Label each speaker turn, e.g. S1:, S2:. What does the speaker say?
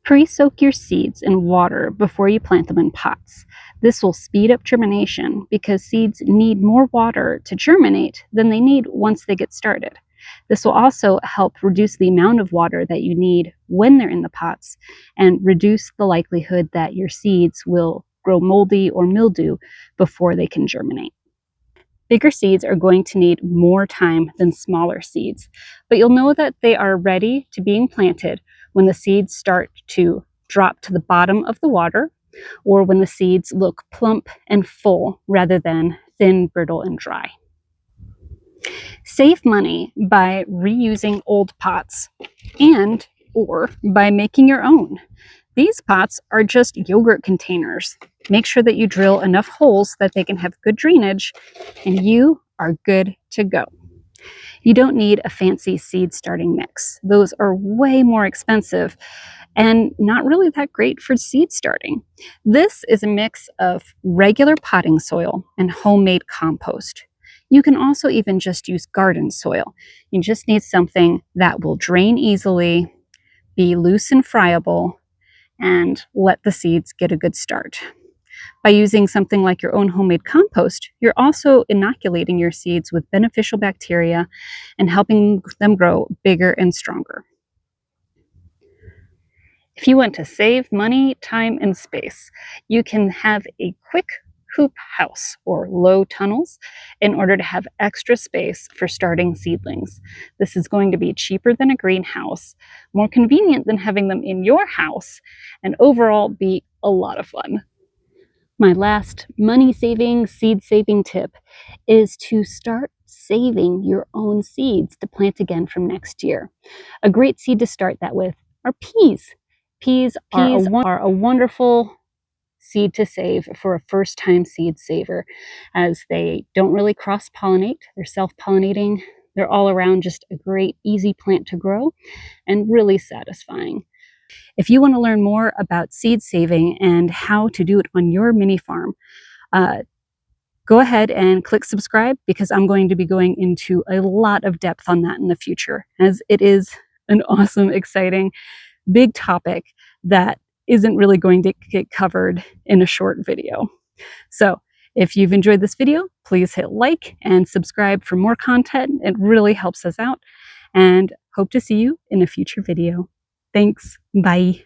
S1: Pre-soak your seeds in water before you plant them in pots. This will speed up germination because seeds need more water to germinate than they need once they get started. This will also help reduce the amount of water that you need when they're in the pots and reduce the likelihood that your seeds will grow moldy or mildew before they can germinate. Bigger seeds are going to need more time than smaller seeds, but you'll know that they are ready to being planted when the seeds start to drop to the bottom of the water or when the seeds look plump and full rather than thin, brittle, and dry. Save money by reusing old pots and or by making your own. These pots are just yogurt containers. Make sure that you drill enough holes that they can have good drainage, and you are good to go. You don't need a fancy seed starting mix. Those are way more expensive and not really that great for seed starting. This is a mix of regular potting soil and homemade compost. You can also even just use garden soil. You just need something that will drain easily, be loose and friable, and let the seeds get a good start. By using something like your own homemade compost, you're also inoculating your seeds with beneficial bacteria and helping them grow bigger and stronger. If you want to save money, time, and space, you can have a quick hoop house or low tunnels in order to have extra space for starting seedlings. This is going to be cheaper than a greenhouse, more convenient than having them in your house, and overall be a lot of fun. My last money-saving, seed-saving tip is to start saving your own seeds to plant again from next year. A great seed to start that with are peas. Peas are a wonderful seed to save for a first-time seed saver, as they don't really cross-pollinate. They're self-pollinating. They're all around just a great, easy plant to grow and really satisfying. If you want to learn more about seed saving and how to do it on your mini farm, go ahead and click subscribe, because I'm going to be going into a lot of depth on that in the future, as it is an awesome, exciting, big topic that isn't really going to get covered in a short video. So if you've enjoyed this video, please hit like and subscribe for more content. It really helps us out, and hope to see you in a future video. Thanks. Bye.